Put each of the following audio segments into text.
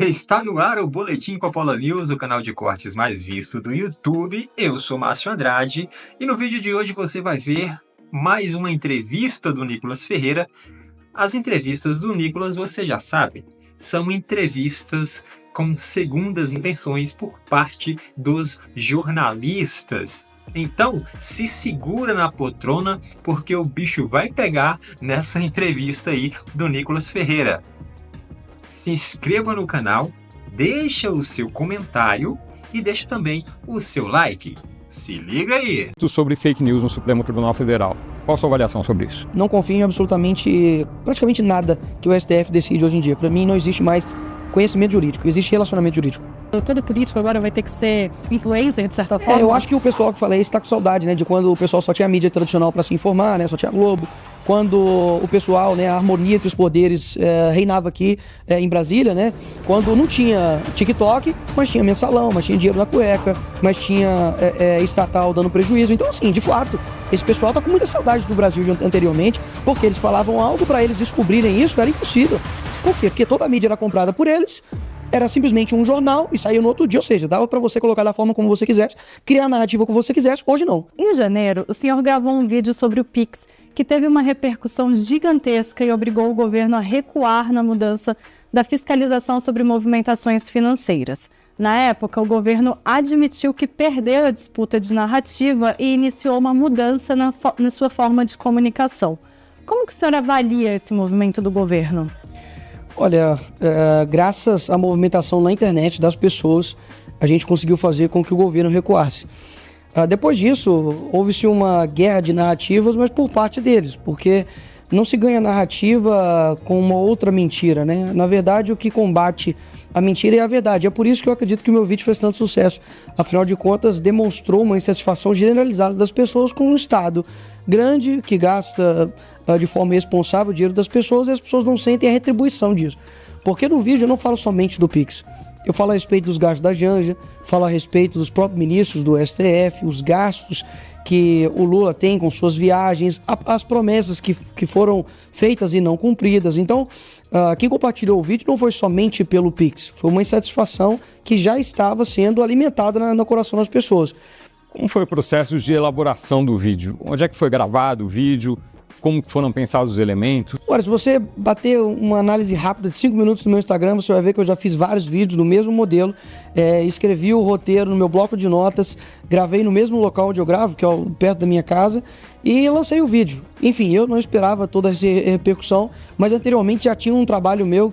Está no ar o Boletim Coppola News, o canal de cortes mais visto do YouTube. Eu sou Márcio Andrade e no vídeo de hoje você vai ver mais uma entrevista do Nicolas Ferreira. As entrevistas do Nicolas, você já sabe, são entrevistas com segundas intenções por parte dos jornalistas. Então, se segura na poltrona porque o bicho vai pegar nessa entrevista aí do Nicolas Ferreira. Se inscreva no canal, deixa o seu comentário e deixa também o seu like. Se liga aí! Sobre fake news no Supremo Tribunal Federal. Qual a sua avaliação sobre isso? Não confio em praticamente nada que o STF decide hoje em dia. Para mim não existe mais conhecimento jurídico, existe relacionamento jurídico. Todo político agora vai ter que ser influencer, de certa forma? Eu acho que o pessoal que falei está com saudade, né, de quando o pessoal só tinha mídia tradicional para se informar, né, só tinha Globo. Quando o pessoal, né, a harmonia entre os poderes reinava aqui em Brasília, né, quando não tinha TikTok, mas tinha mensalão, mas tinha dinheiro na cueca, mas tinha estatal dando prejuízo. Então, assim, de fato, esse pessoal tá com muita saudade do Brasil anteriormente, porque eles falavam algo, para eles descobrirem isso era impossível. Por quê? Porque toda a mídia era comprada por eles, era simplesmente um jornal e saía no outro dia, ou seja, dava para você colocar da forma como você quisesse, criar a narrativa como você quisesse, hoje não. Em janeiro, o senhor gravou um vídeo sobre o Pix, que teve uma repercussão gigantesca e obrigou o governo a recuar na mudança da fiscalização sobre movimentações financeiras. Na época, o governo admitiu que perdeu a disputa de narrativa e iniciou uma mudança na sua forma de comunicação. Como que o senhor avalia esse movimento do governo? Olha, graças à movimentação na internet das pessoas, a gente conseguiu fazer com que o governo recuasse. Depois disso, houve-se uma guerra de narrativas, mas por parte deles, porque não se ganha narrativa com uma outra mentira, né? Na verdade, o que combate a mentira é a verdade. É por isso que eu acredito que o meu vídeo fez tanto sucesso. Afinal de contas, demonstrou uma insatisfação generalizada das pessoas com um Estado grande que gasta de forma irresponsável o dinheiro das pessoas e as pessoas não sentem a retribuição disso. Porque no vídeo eu não falo somente do Pix. Eu falo a respeito dos gastos da Janja, falo a respeito dos próprios ministros do STF, os gastos que o Lula tem com suas viagens, as promessas que foram feitas e não cumpridas. Então, quem compartilhou o vídeo não foi somente pelo Pix, foi uma insatisfação que já estava sendo alimentada no coração das pessoas. Como foi o processo de elaboração do vídeo? Onde é que foi gravado o vídeo? Como foram pensados os elementos? Olha, se você bater uma análise rápida de 5 minutos no meu Instagram, você vai ver que eu já fiz vários vídeos do mesmo modelo, escrevi o roteiro no meu bloco de notas, gravei no mesmo local onde eu gravo, que é perto da minha casa, e lancei o vídeo. Enfim, eu não esperava toda essa repercussão, mas anteriormente já tinha um trabalho meu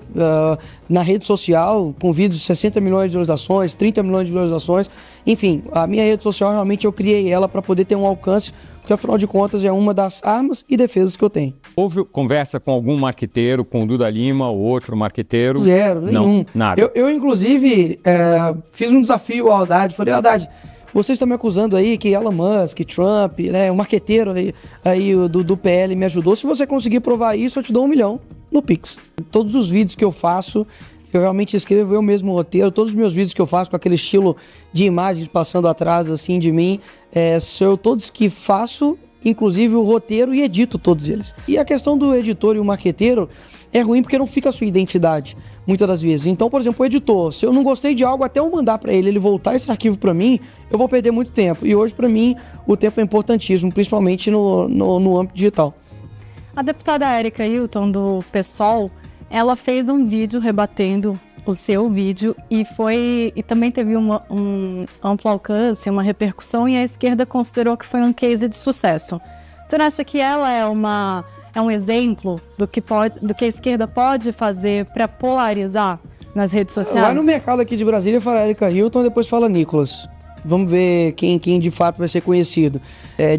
na rede social, com vídeos de 60 milhões de visualizações, 30 milhões de visualizações. Enfim, a minha rede social, realmente eu criei ela para poder ter um alcance, porque afinal de contas é uma das armas e defesas que eu tenho. Houve conversa com algum marqueteiro, com o Duda Lima ou outro marqueteiro? Zero, nenhum. Não, nada. Eu inclusive, fiz um desafio ao Haddad. Falei, Haddad, vocês estão me acusando aí que Elon Musk, Trump, né, o marqueteiro aí do PL me ajudou. Se você conseguir provar isso, eu te dou 1 milhão no Pix. Todos os vídeos que eu faço, eu realmente escrevo eu mesmo o roteiro. Todos os meus vídeos que eu faço com aquele estilo de imagens passando atrás assim de mim, sou eu todos que faço, inclusive o roteiro, e edito todos eles. E a questão do editor e o marqueteiro é ruim porque não fica a sua identidade, muitas das vezes. Então, por exemplo, o editor, se eu não gostei de algo, até eu mandar para ele voltar esse arquivo para mim, eu vou perder muito tempo. E hoje, para mim, o tempo é importantíssimo, principalmente no âmbito digital. A deputada Érica Hilton, do PSOL, ela fez um vídeo rebatendo o seu vídeo e também teve um amplo alcance, uma repercussão, e a esquerda considerou que foi um case de sucesso. Você acha que ela é um exemplo do que a esquerda pode fazer para polarizar nas redes sociais? Vai no mercado aqui de Brasília, fala Érica Hilton, depois fala Nicolas. Vamos ver quem de fato vai ser conhecido.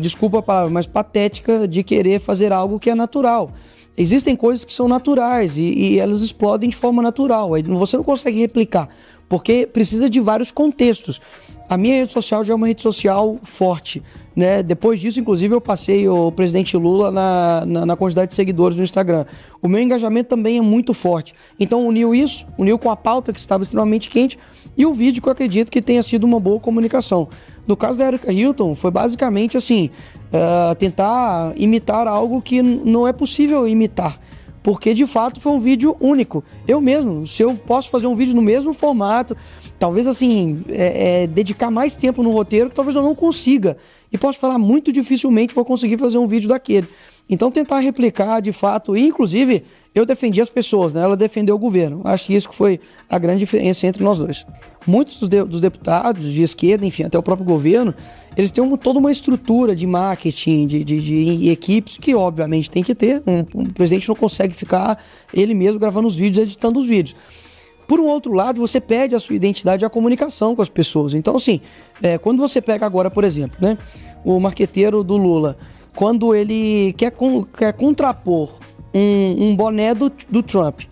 Desculpa a palavra, mas patética de querer fazer algo que é natural. Existem coisas que são naturais e elas explodem de forma natural. Você não consegue replicar, porque precisa de vários contextos. A minha rede social já é uma rede social forte, né? Depois disso, inclusive, eu passei o presidente Lula na quantidade de seguidores no Instagram. O meu engajamento também é muito forte. Então, uniu com a pauta que estava extremamente quente e o vídeo que eu acredito que tenha sido uma boa comunicação. No caso da Érica Hilton, foi basicamente assim, tentar imitar algo que não é possível imitar. porque de fato foi um vídeo único. Eu mesmo, se eu posso fazer um vídeo no mesmo formato, talvez assim, dedicar mais tempo no roteiro, que talvez eu não consiga. E posso falar, muito dificilmente vou conseguir fazer um vídeo daquele. Então tentar replicar de fato, e inclusive eu defendi as pessoas, né? Ela defendeu o governo. Acho que isso que foi a grande diferença entre nós dois. Muitos dos deputados de esquerda, enfim, até o próprio governo, eles têm toda uma estrutura de marketing, de equipes, que obviamente tem que ter. Um presidente não consegue ficar ele mesmo gravando os vídeos, editando os vídeos. Por um outro lado, você perde a sua identidade e a comunicação com as pessoas. Então, assim, quando você pega agora, por exemplo, né, o marqueteiro do Lula, quando ele quer contrapor um boné do Trump,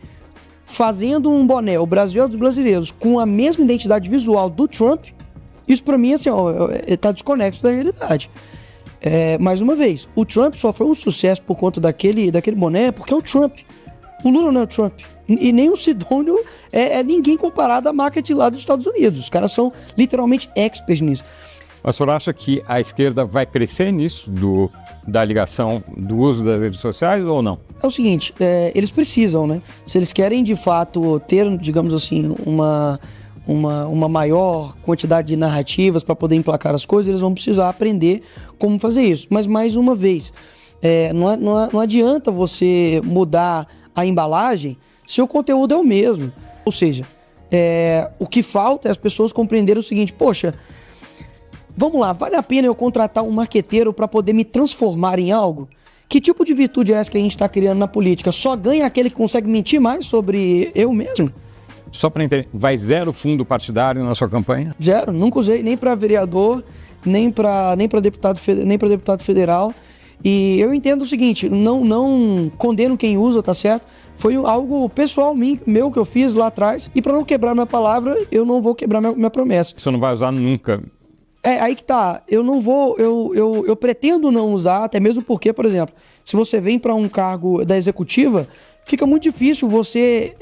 fazendo um boné, o Brasil é dos brasileiros, com a mesma identidade visual do Trump, isso pra mim, assim, tá desconexo da realidade. Mais uma vez, o Trump só foi um sucesso por conta daquele boné, porque é o Trump. O Lula não é o Trump. E nem o Sidônio é ninguém comparado à marketing lá dos Estados Unidos. Os caras são literalmente experts nisso. Mas o senhor acha que a esquerda vai crescer nisso, da ligação, do uso das redes sociais ou não? É o seguinte, eles precisam, né? Se eles querem de fato ter, digamos assim, uma maior quantidade de narrativas para poder emplacar as coisas, eles vão precisar aprender como fazer isso. Mas mais uma vez, não adianta você mudar a embalagem se o conteúdo é o mesmo. Ou seja, o que falta é as pessoas compreenderem o seguinte: poxa, vamos lá, vale a pena eu contratar um marqueteiro para poder me transformar em algo? Que tipo de virtude é essa que a gente está criando na política? Só ganha aquele que consegue mentir mais sobre eu mesmo? Só para entender, vai zero fundo partidário na sua campanha? Zero, nunca usei nem para vereador, nem para deputado federal. E eu entendo o seguinte, não condeno quem usa, tá certo? Foi algo pessoal meu que eu fiz lá atrás, e para não quebrar minha palavra, eu não vou quebrar minha promessa. Você não vai usar nunca? Aí que tá, eu não vou, eu pretendo não usar, até mesmo porque, por exemplo, se você vem para um cargo da executiva, fica muito difícil você,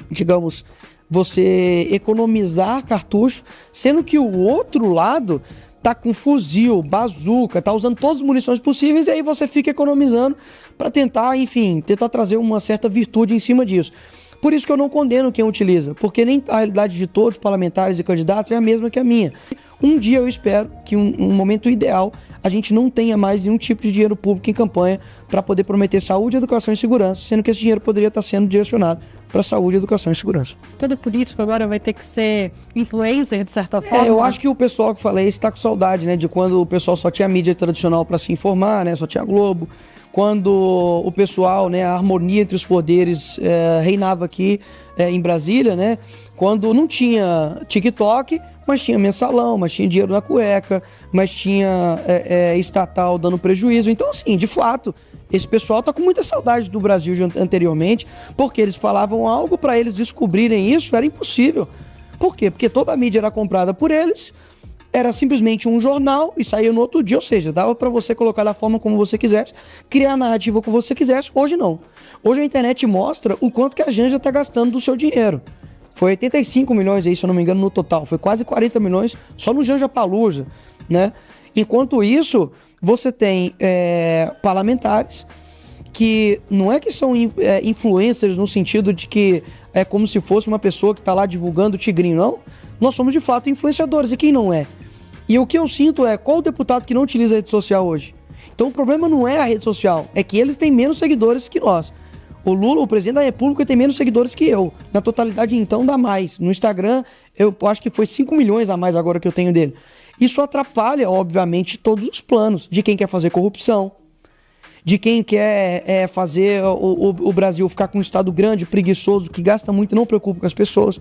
digamos, você economizar cartucho, sendo que o outro lado tá com fuzil, bazuca, tá usando todas as munições possíveis, e aí você fica economizando para tentar, enfim, tentar trazer uma certa virtude em cima disso. Por isso que eu não condeno quem utiliza, porque nem a realidade de todos, parlamentares e candidatos, é a mesma que a minha. Um dia eu espero que um momento ideal, a gente não tenha mais nenhum tipo de dinheiro público em campanha para poder prometer saúde, educação e segurança, sendo que esse dinheiro poderia estar sendo direcionado para saúde, educação e segurança. Todo político agora vai ter que ser influencer, de certa forma? Eu acho que o pessoal que falei está com saudade, né, de quando o pessoal só tinha mídia tradicional para se informar, né, só tinha Globo. Quando o pessoal, né, a harmonia entre os poderes reinava aqui em Brasília, né? Quando não tinha TikTok, mas tinha mensalão, mas tinha dinheiro na cueca, mas tinha estatal dando prejuízo. Então, assim, de fato, esse pessoal tá com muita saudade do Brasil anteriormente, porque eles falavam algo, para eles descobrirem isso era impossível. Por quê? Porque toda a mídia era comprada por eles, era simplesmente um jornal e saía no outro dia, ou seja, dava para você colocar da forma como você quisesse, criar a narrativa como você quisesse. Hoje não. Hoje a internet mostra o quanto que a Janja está gastando do seu dinheiro. Foi 85 milhões aí, se eu não me engano, no total. Foi quase 40 milhões só no Janja Palusa, né? Enquanto isso, você tem parlamentares que não é que são influencers no sentido de que é como se fosse uma pessoa que está lá divulgando o tigrinho, não. Nós somos de fato influenciadores, e quem não é? E o que eu sinto é, qual o deputado que não utiliza a rede social hoje? Então o problema não é a rede social, é que eles têm menos seguidores que nós. O Lula, o presidente da República, tem menos seguidores que eu. Na totalidade, então, dá mais. No Instagram, eu acho que foi 5 milhões a mais agora que eu tenho dele. Isso atrapalha, obviamente, todos os planos de quem quer fazer corrupção, de quem quer fazer o Brasil ficar com um Estado grande, preguiçoso, que gasta muito e não preocupa com as pessoas.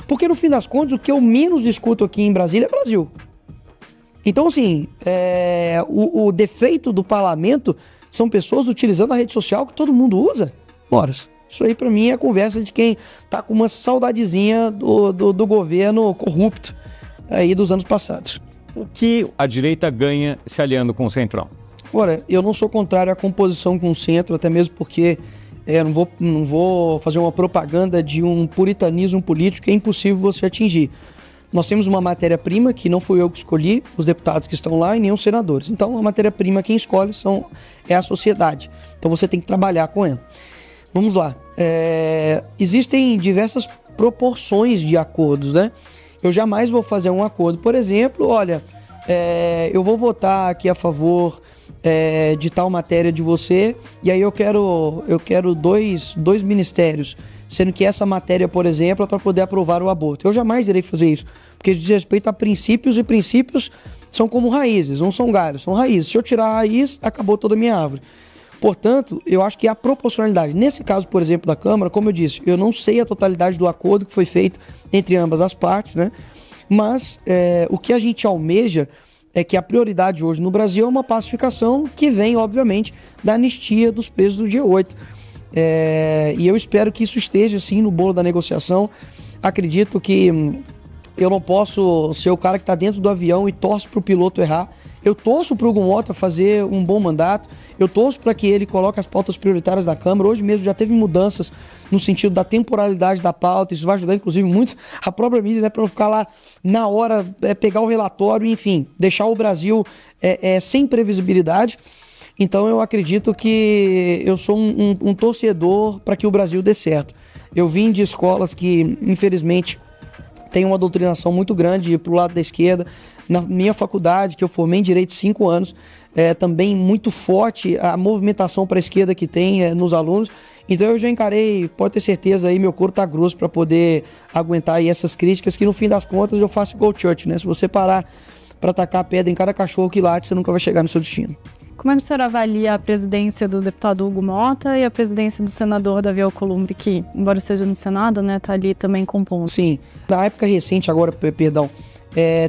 Porque, no fim das contas, o que eu menos discuto aqui em Brasília é Brasil. Então, assim, o defeito do parlamento são pessoas utilizando a rede social que todo mundo usa. Ora, isso aí pra mim é a conversa de quem tá com uma saudadezinha do governo corrupto aí dos anos passados. O que a direita ganha se aliando com o Centrão? Ora, eu não sou contrário à composição com o centro, até mesmo porque não vou fazer uma propaganda de um puritanismo político que é impossível você atingir. Nós temos uma matéria-prima que não fui eu que escolhi, os deputados que estão lá e nem os senadores. Então, a matéria-prima quem escolhe é a sociedade. Então, você tem que trabalhar com ela. Vamos lá. Existem diversas proporções de acordos, né? Eu jamais vou fazer um acordo, por exemplo, olha, eu vou votar aqui a favor de tal matéria de você, e aí eu quero dois ministérios, sendo que essa matéria, por exemplo, é para poder aprovar o aborto. Eu jamais irei fazer isso, porque diz respeito a princípios, e princípios são como raízes, não são galhos, são raízes. Se eu tirar a raiz, acabou toda a minha árvore. Portanto, eu acho que há proporcionalidade. Nesse caso, por exemplo, da Câmara, como eu disse, eu não sei a totalidade do acordo que foi feito entre ambas as partes, né? Mas o que a gente almeja é que a prioridade hoje no Brasil é uma pacificação que vem, obviamente, da anistia dos presos do dia 8. E eu espero que isso esteja, sim, no bolo da negociação. Acredito que eu não posso ser o cara que está dentro do avião e torce para o piloto errar. Eu torço para o Hugo Mota fazer um bom mandato, eu torço para que ele coloque as pautas prioritárias da Câmara. Hoje mesmo já teve mudanças no sentido da temporalidade da pauta, isso vai ajudar inclusive muito a própria mídia, né, para não ficar lá na hora, pegar o relatório, enfim, deixar o Brasil sem previsibilidade. Então eu acredito que eu sou um torcedor para que o Brasil dê certo. Eu vim de escolas que, infelizmente, tem uma doutrinação muito grande para o lado da esquerda. Na minha faculdade, que eu formei em Direito 5 anos, também muito forte a movimentação para a esquerda que tem nos alunos. Então eu já encarei, pode ter certeza, aí meu couro tá grosso para poder aguentar aí essas críticas, que no fim das contas eu faço igual o Churchill, né? Se você parar para tacar pedra em cada cachorro que late, você nunca vai chegar no seu destino. Como é que o senhor avalia a presidência do deputado Hugo Mota e a presidência do senador Davi Alcolumbre, que, embora seja no Senado, né, tá ali também compondo? Sim, na época recente agora, perdão,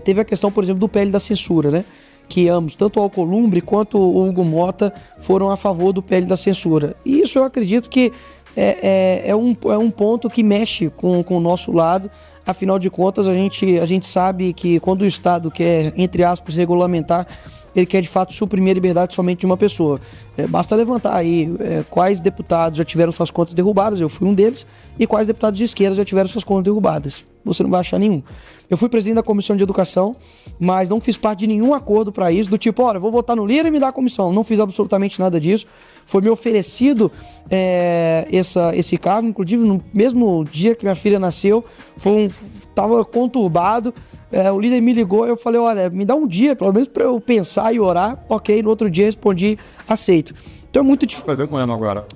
teve a questão, por exemplo, do PL da censura, né? Que ambos, tanto o Alcolumbre quanto o Hugo Mota, foram a favor do PL da censura. E isso eu acredito que é um ponto que mexe com o nosso lado. Afinal de contas, a gente sabe que quando o Estado quer, entre aspas, regulamentar, ele quer de fato suprimir a liberdade somente de uma pessoa. Basta levantar aí quais deputados já tiveram suas contas derrubadas, eu fui um deles, e quais deputados de esquerda já tiveram suas contas derrubadas. Você não vai achar nenhum. Eu fui presidente da Comissão de Educação, mas não fiz parte de nenhum acordo para isso, do tipo, olha, vou votar no Lira e me dá a comissão. Não fiz absolutamente nada disso. Foi me oferecido esse cargo, inclusive no mesmo dia que minha filha nasceu, estava conturbado. O líder me ligou e eu falei, olha, me dá um dia, pelo menos para eu pensar e orar. Ok, no outro dia respondi, aceito. Então é muito difícil. Fazer um ano agora.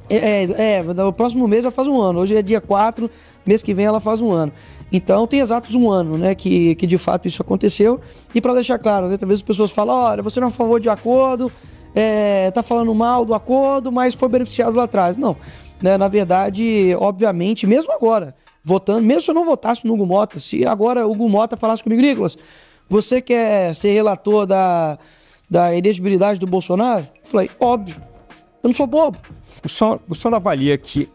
No próximo mês ela faz um ano. Hoje é dia 4, mês que vem ela faz um ano. Então tem exatos um ano, né, que de fato isso aconteceu. E para deixar claro, né, talvez as pessoas falam, olha, você não é a favor de acordo, tá falando mal do acordo, mas foi beneficiado lá atrás. Não, né, na verdade, obviamente, mesmo agora, votando, mesmo se eu não votasse no Hugo Mota, se agora o Hugo Mota falasse comigo, Nicolas, você quer ser relator da elegibilidade do Bolsonaro? Eu falei, óbvio, eu não sou bobo. O senhor avalia que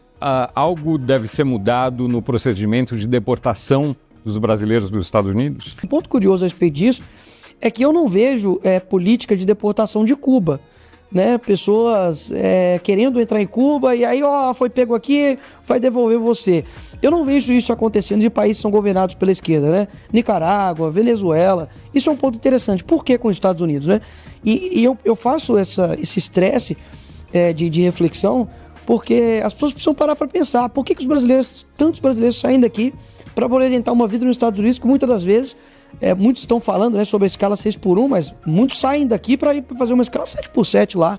algo deve ser mudado no procedimento de deportação dos brasileiros dos Estados Unidos? Um ponto curioso a respeito disso é que eu não vejo política de deportação de Cuba, né? Pessoas querendo entrar em Cuba e aí, foi pego aqui, vai devolver você. Eu não vejo isso acontecendo de países que são governados pela esquerda, né? Nicarágua, Venezuela. Isso é um ponto interessante. Por que com os Estados Unidos, né? E eu faço esse estresse de reflexão porque as pessoas precisam parar para pensar. Por que tantos brasileiros saem daqui para poder tentar uma vida nos Estados Unidos, que muitas das vezes, muitos estão falando, né, sobre a escala 6x1, mas muitos saem daqui para ir fazer uma escala 7x7 lá.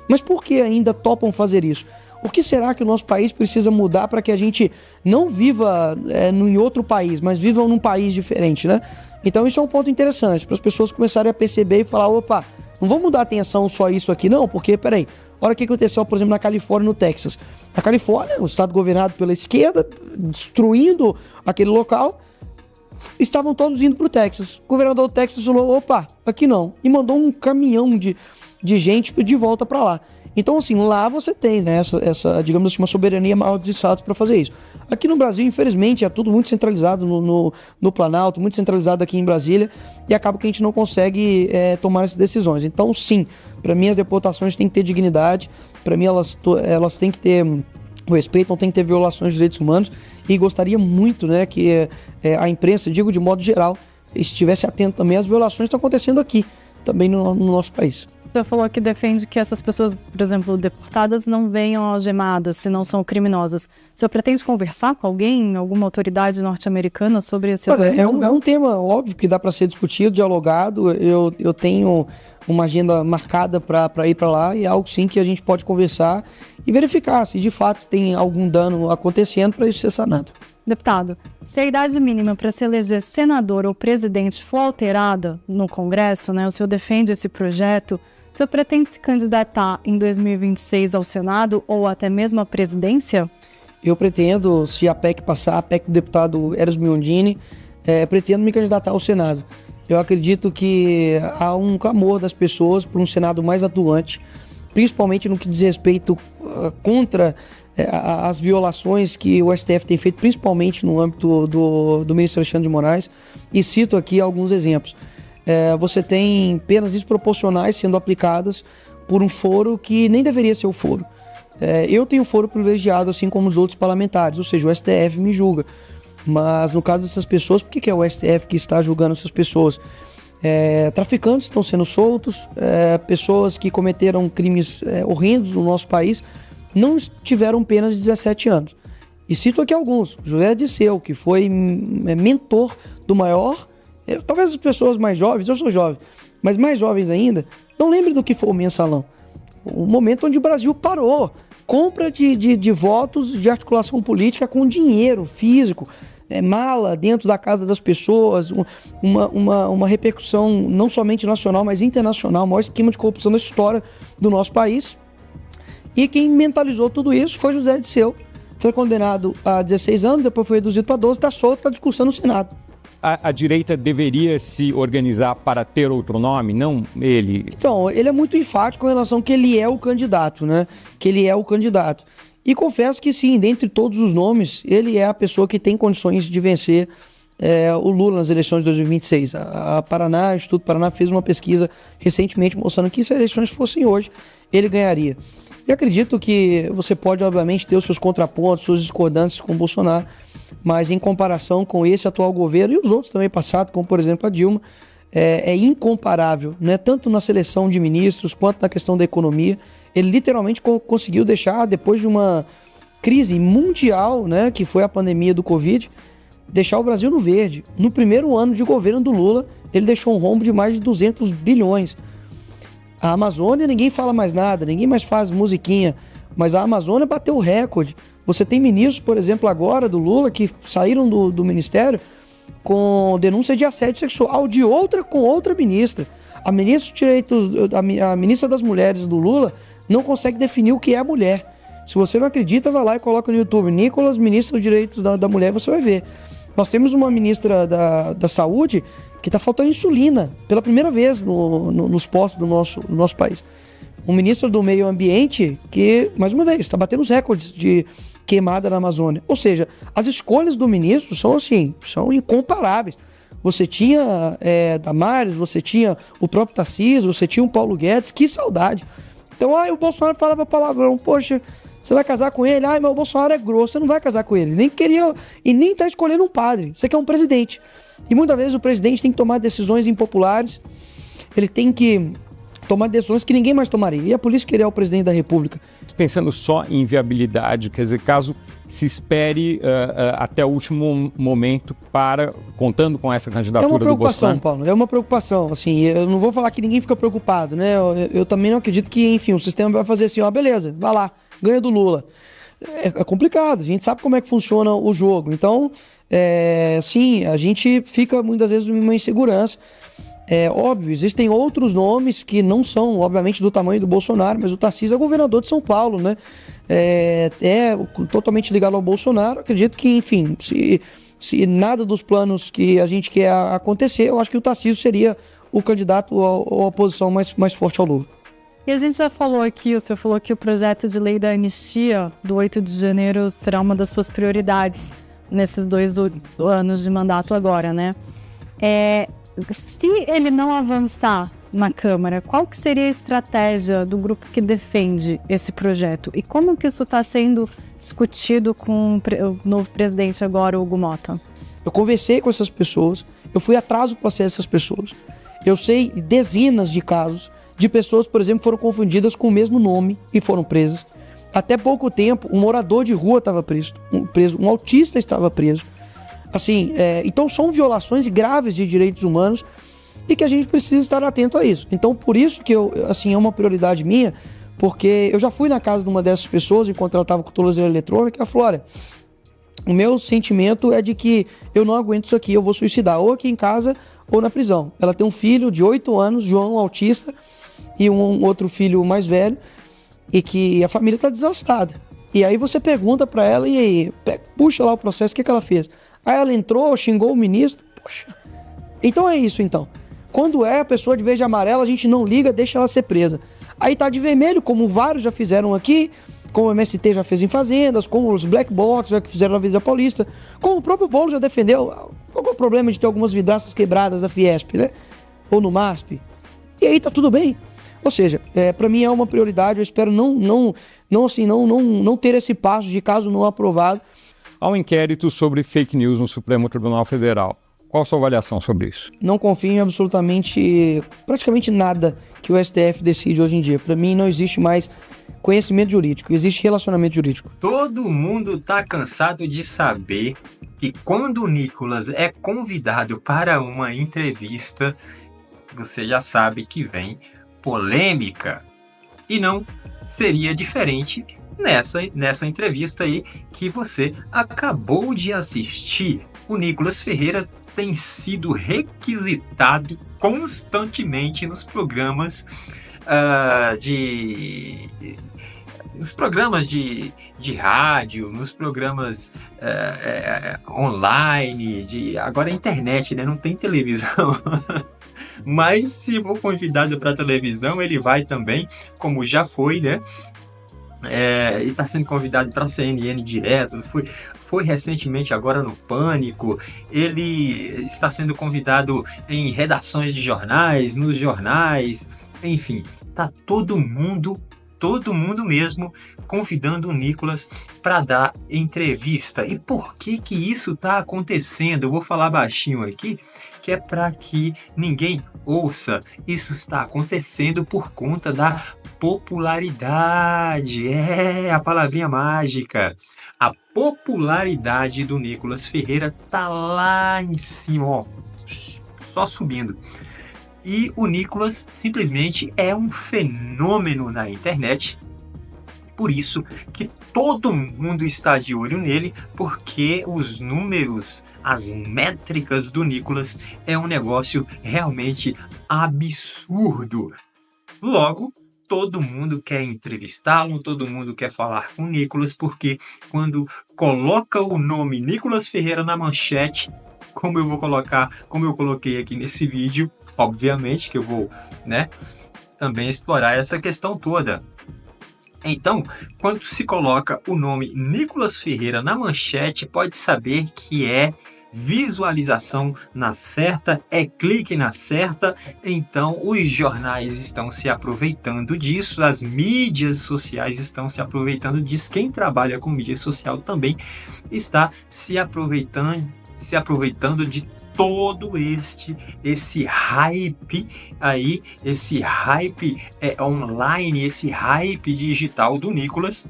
Mas por que ainda topam fazer isso? O que será que o nosso país precisa mudar para que a gente não viva em outro país, mas viva num país diferente, né? Então isso é um ponto interessante, para as pessoas começarem a perceber e falar, opa, não vamos dar atenção só a isso aqui não, porque, peraí, olha o que aconteceu, por exemplo, na Califórnia e no Texas. Na Califórnia, um estado governado pela esquerda, destruindo aquele local, estavam todos indo para o Texas. O governador do Texas falou, opa, aqui não. E mandou um caminhão de gente de volta para lá. Então, assim, lá você tem, né, essa, digamos assim, uma soberania maior dos estados para fazer isso. Aqui no Brasil, infelizmente, é tudo muito centralizado no Planalto, muito centralizado aqui em Brasília, e acaba que a gente não consegue tomar essas decisões. Então, sim, para mim as deportações têm que ter dignidade, para mim elas têm que ter respeito, não tem que ter violações de direitos humanos, e gostaria muito, né, que a imprensa, digo de modo geral, estivesse atento também às violações que estão acontecendo aqui. também no nosso país. Você falou que defende que essas pessoas, por exemplo, deportadas, não venham algemadas, se não são criminosas. O senhor pretende conversar com alguém, alguma autoridade norte-americana sobre esse assunto? É um tema óbvio que dá para ser discutido, dialogado. Eu tenho uma agenda marcada para ir para lá e é algo sim que a gente pode conversar e verificar se de fato tem algum dano acontecendo para isso ser sanado. Deputado, se a idade mínima para se eleger senador ou presidente for alterada no Congresso, né, o senhor defende esse projeto, o senhor pretende se candidatar em 2026 ao Senado ou até mesmo à presidência? Eu pretendo, se a PEC passar, a PEC do deputado Eros Biondini, pretendo me candidatar ao Senado. Eu acredito que há um clamor das pessoas por um Senado mais atuante, principalmente no que diz respeito contra as violações que o STF tem feito, principalmente no âmbito do ministro Alexandre de Moraes, e cito aqui alguns exemplos. Você tem penas desproporcionais sendo aplicadas por um foro que nem deveria ser o foro. Eu tenho foro privilegiado, assim como os outros parlamentares, ou seja, o STF me julga. Mas no caso dessas pessoas, por que é o STF que está julgando essas pessoas? Traficantes estão sendo soltos, pessoas que cometeram crimes horrendos no nosso país não tiveram penas de 17 anos. E cito aqui alguns. José Disseu, que foi mentor do maior... talvez as pessoas mais jovens, eu sou jovem, mas mais jovens ainda, não lembrem do que foi o mensalão. O momento onde o Brasil parou. Compra de votos de articulação política com dinheiro físico, mala dentro da casa das pessoas, uma repercussão não somente nacional, mas internacional, o maior esquema de corrupção da história do nosso país. E quem mentalizou tudo isso foi José Disseu. Foi condenado a 16 anos, depois foi reduzido para 12, está solto, está discussando no Senado. A direita deveria se organizar para ter outro nome, não ele? Então, ele é muito enfático em relação que ele é o candidato, né? Que ele é o candidato. E confesso que sim, dentre todos os nomes, ele é a pessoa que tem condições de vencer o Lula nas eleições de 2026. O Instituto Paraná fez uma pesquisa recentemente mostrando que se as eleições fossem hoje, ele ganharia. E acredito que você pode, obviamente, ter os seus contrapontos, suas discordâncias com o Bolsonaro, mas em comparação com esse atual governo e os outros também passados, como por exemplo a Dilma, é incomparável, né? Tanto na seleção de ministros quanto na questão da economia. Ele literalmente conseguiu deixar, depois de uma crise mundial, né, que foi a pandemia do Covid, deixar o Brasil no verde. No primeiro ano de governo do Lula, ele deixou um rombo de mais de 200 bilhões. A Amazônia, ninguém fala mais nada, ninguém mais faz musiquinha, mas a Amazônia bateu o recorde. Você tem ministros, por exemplo, agora do Lula, que saíram do ministério com denúncia de assédio sexual com outra ministra. A ministra de Direitos, a ministra das Mulheres do Lula não consegue definir o que é mulher. Se você não acredita, vai lá e coloca no YouTube Nicolas, ministra dos Direitos da Mulher, você vai ver. Nós temos uma ministra da Saúde que está faltando insulina pela primeira vez nos postos do nosso país. Um ministro do Meio Ambiente que, mais uma vez, está batendo os recordes de queimada na Amazônia. Ou seja, as escolhas do ministro são incomparáveis. Você tinha Damares, você tinha o próprio Tarcísio, você tinha o Paulo Guedes, que saudade. Então, o Bolsonaro falava palavrão, poxa, você vai casar com ele? Mas o Bolsonaro é grosso, você não vai casar com ele. Nem queria, e nem está escolhendo um padre, você quer um presidente. E muitas vezes o presidente tem que tomar decisões impopulares, ele tem que tomar decisões que ninguém mais tomaria. E é por isso que ele é o presidente da República. Pensando só em viabilidade, quer dizer, caso se espere até o último momento contando com essa candidatura do Bolsonaro. É uma preocupação, Paulo, é uma preocupação. Assim, eu não vou falar que ninguém fica preocupado, né? Eu também não acredito que, enfim, o sistema vai fazer assim, beleza, vai lá, ganha do Lula. É complicado, a gente sabe como é que funciona o jogo. Então, sim, a gente fica muitas vezes numa insegurança. É óbvio, existem outros nomes que não são, obviamente, do tamanho do Bolsonaro, mas o Tarcísio é governador de São Paulo, né? É totalmente ligado ao Bolsonaro. Acredito que, enfim, se nada dos planos que a gente quer acontecer, eu acho que o Tarcísio seria o candidato ou a oposição mais forte ao Lula. E a gente já falou aqui, o senhor falou que o projeto de lei da anistia do 8 de janeiro será uma das suas prioridades nesses 2 anos de mandato agora, né? Se ele não avançar na Câmara, qual que seria a estratégia do grupo que defende esse projeto? E como que isso está sendo discutido com o novo presidente agora, Hugo Mota? Eu conversei com essas pessoas, eu fui atrás do processo dessas pessoas. Eu sei dezenas de casos de pessoas, por exemplo, que foram confundidas com o mesmo nome e foram presas. Até pouco tempo, um morador de rua estava preso, um autista estava preso. Assim, então são violações graves de direitos humanos e que a gente precisa estar atento a isso. Então, por isso que é uma prioridade minha, porque eu já fui na casa de uma dessas pessoas enquanto ela estava com tornozeleira eletrônica e ela falou: olha, o meu sentimento é de que eu não aguento isso aqui, eu vou suicidar, ou aqui em casa ou na prisão. Ela tem um filho de 8 anos, João, autista, e um outro filho mais velho, e que a família está desastada. E aí você pergunta para ela, e aí, puxa lá o processo, o que ela fez? Aí ela entrou, xingou o ministro, poxa. Então é isso, então. Quando a pessoa de verde e amarela, a gente não liga, deixa ela ser presa. Aí tá de vermelho, como vários já fizeram aqui, como o MST já fez em fazendas, como os black blocs já fizeram na Avenida Paulista, como o próprio Boulos já defendeu. Qual é o problema de ter algumas vidraças quebradas da Fiesp, né? Ou no MASP? E aí tá tudo bem. Ou seja, para mim é uma prioridade, eu espero não ter esse passo de caso não aprovado. Ao inquérito sobre fake news no Supremo Tribunal Federal, qual a sua avaliação sobre isso? Não confio em praticamente nada que o STF decide hoje em dia. Para mim não existe mais conhecimento jurídico, existe relacionamento jurídico. Todo mundo tá cansado de saber que quando o Nicolas é convidado para uma entrevista, você já sabe que vem polêmica. E não seria diferente nessa entrevista aí que você acabou de assistir. O Nicolas Ferreira tem sido requisitado constantemente nos programas de rádio, nos programas online, agora é internet, né? Não tem televisão. Mas se for convidado para televisão, ele vai também, como já foi, né? E está sendo convidado para a CNN direto, foi recentemente agora no Pânico, ele está sendo convidado em redações de jornais, nos jornais, enfim, tá todo mundo mesmo convidando o Nicolas para dar entrevista. E por que isso está acontecendo? Eu vou falar baixinho aqui, que é para que ninguém ouça. Isso está acontecendo por conta da popularidade. É a palavrinha mágica. A popularidade do Nicolas Ferreira tá lá em cima, ó, só subindo. E o Nicolas simplesmente é um fenômeno na internet. Por isso que todo mundo está de olho nele, porque os números, as métricas do Nicolas é um negócio realmente absurdo. Logo, todo mundo quer entrevistá-lo, todo mundo quer falar com o Nicolas, porque quando coloca o nome Nicolas Ferreira na manchete, como eu coloquei aqui nesse vídeo, obviamente que eu vou, também explorar essa questão toda. Então, quando se coloca o nome Nicolas Ferreira na manchete, pode saber que é visualização na certa, é clique na certa. Então, os jornais estão se aproveitando disso, as mídias sociais estão se aproveitando disso, quem trabalha com mídia social também está se aproveitando de todo esse hype aí, esse hype online, esse hype digital do Nicolas,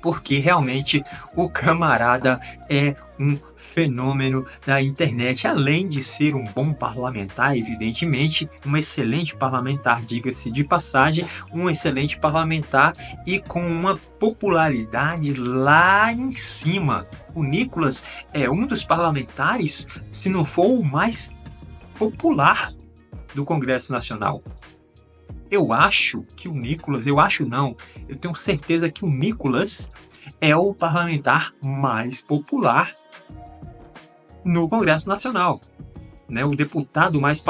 porque realmente o camarada é um fenômeno da internet, além de ser um bom parlamentar, evidentemente, um excelente parlamentar, diga-se de passagem, um excelente parlamentar e com uma popularidade lá em cima. O Nicolas é um dos parlamentares, se não for o mais popular do Congresso Nacional. Eu tenho certeza que o Nicolas é o parlamentar mais popular no Congresso Nacional, né? O deputado mais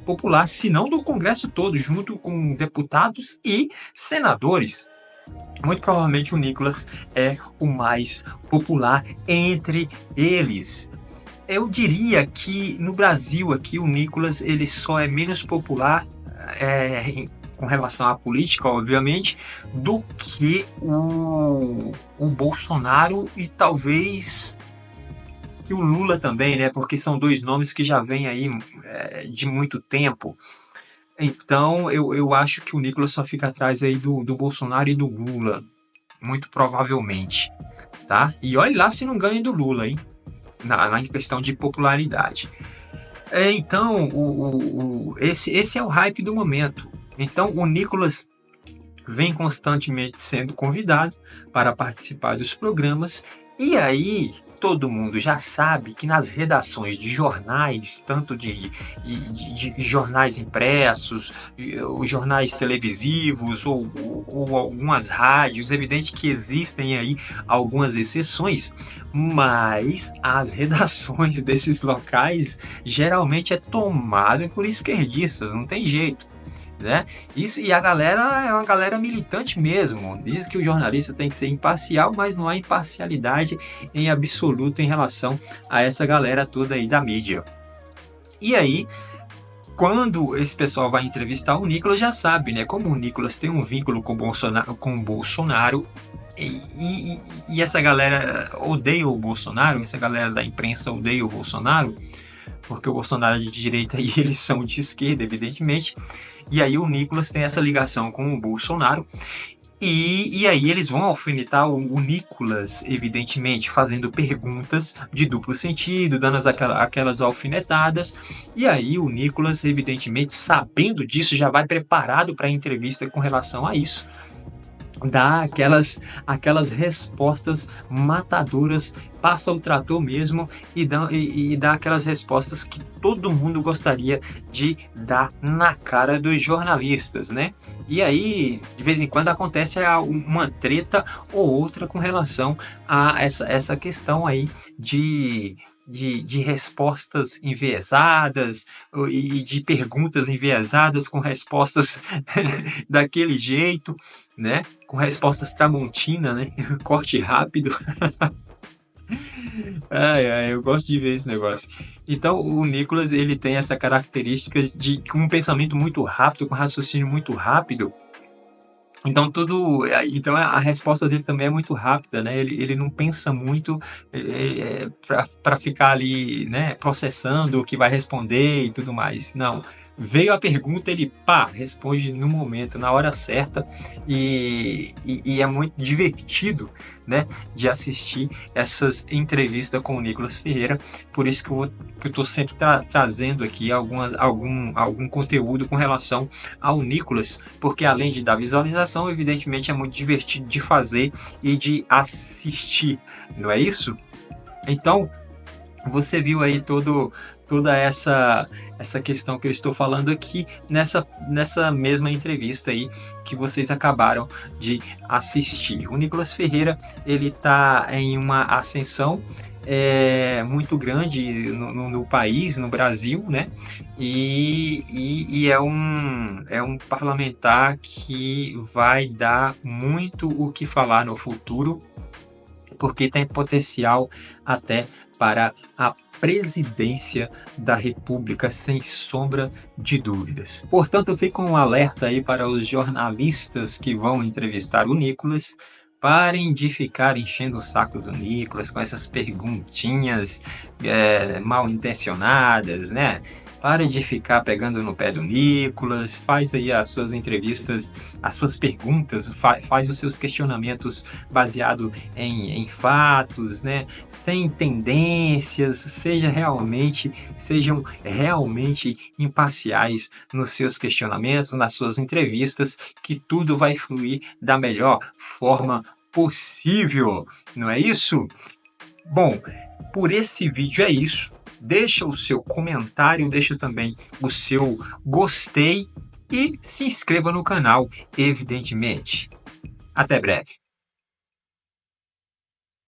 popular, se não do Congresso todo, junto com deputados e senadores. Muito provavelmente o Nicolas é o mais popular entre eles. Eu diria que no Brasil aqui o Nicolas ele só é menos popular com relação à política, obviamente, do que o Bolsonaro e talvez E o Lula também, né? Porque são dois nomes que já vêm aí de muito tempo. Então, eu acho que o Nicolas só fica atrás aí do Bolsonaro e do Lula, muito provavelmente, tá? E olhe lá se não ganha do Lula, hein? Na questão de popularidade. Então, esse é o hype do momento. Então, o Nicolas vem constantemente sendo convidado para participar dos programas, e aí todo mundo já sabe que nas redações de jornais, tanto de jornais impressos, os jornais televisivos ou algumas rádios, evidente que existem aí algumas exceções, mas as redações desses locais geralmente é tomada por esquerdistas, não tem jeito. Né? E a galera é uma galera militante mesmo. Diz que o jornalista tem que ser imparcial, mas não há imparcialidade em absoluto em relação a essa galera toda aí da mídia. E aí, quando esse pessoal vai entrevistar o Nicolas, já sabe, né? Como o Nicolas tem um vínculo com o Bolsonaro, e essa galera odeia o Bolsonaro, essa galera da imprensa odeia o Bolsonaro, porque o Bolsonaro é de direita e eles são de esquerda, evidentemente. E aí o Nicolas tem essa ligação com o Bolsonaro, e aí eles vão alfinetar o Nicolas, evidentemente, fazendo perguntas de duplo sentido, dando aquelas alfinetadas, e aí o Nicolas, evidentemente, sabendo disso, já vai preparado para a entrevista com relação a isso. Dá aquelas respostas matadoras, passa o trator mesmo e dá aquelas respostas que todo mundo gostaria de dar na cara dos jornalistas, né? E aí, de vez em quando, acontece uma treta ou outra com relação a essa questão aí de respostas enviesadas e de perguntas enviesadas com respostas daquele jeito, né? Com respostas Tramontina, né? Corte rápido. Eu gosto de ver esse negócio. Então, o Nicolas, ele tem essa característica de um pensamento muito rápido, com raciocínio muito rápido. Então, a resposta dele também é muito rápida, né? Ele não pensa muito para ficar ali, né, processando o que vai responder e tudo mais. Não. Veio a pergunta, ele responde no momento, na hora certa, e é muito divertido, né, de assistir essas entrevistas com o Nicolas Ferreira. Por isso que eu estou sempre trazendo aqui algum conteúdo com relação ao Nicolas, porque além de dar visualização, evidentemente é muito divertido de fazer e de assistir, não é isso? Então, você viu aí toda essa questão que eu estou falando aqui nessa mesma entrevista aí que vocês acabaram de assistir. O Nicolas Ferreira, ele está em uma ascensão muito grande no país, no Brasil, né? E é um parlamentar que vai dar muito o que falar no futuro, porque tem potencial até para a presidência da República, sem sombra de dúvidas. Portanto, fica um alerta aí para os jornalistas que vão entrevistar o Nicolas. Parem de ficar enchendo o saco do Nicolas com essas perguntinhas mal intencionadas, né? Para de ficar pegando no pé do Nicolas, faz aí as suas entrevistas, as suas perguntas, faz os seus questionamentos baseado em fatos, né? Sem tendências, sejam realmente imparciais nos seus questionamentos, nas suas entrevistas, que tudo vai fluir da melhor forma possível, não é isso? Bom, por esse vídeo é isso. Deixa o seu comentário, deixa também o seu gostei e se inscreva no canal, evidentemente. Até breve.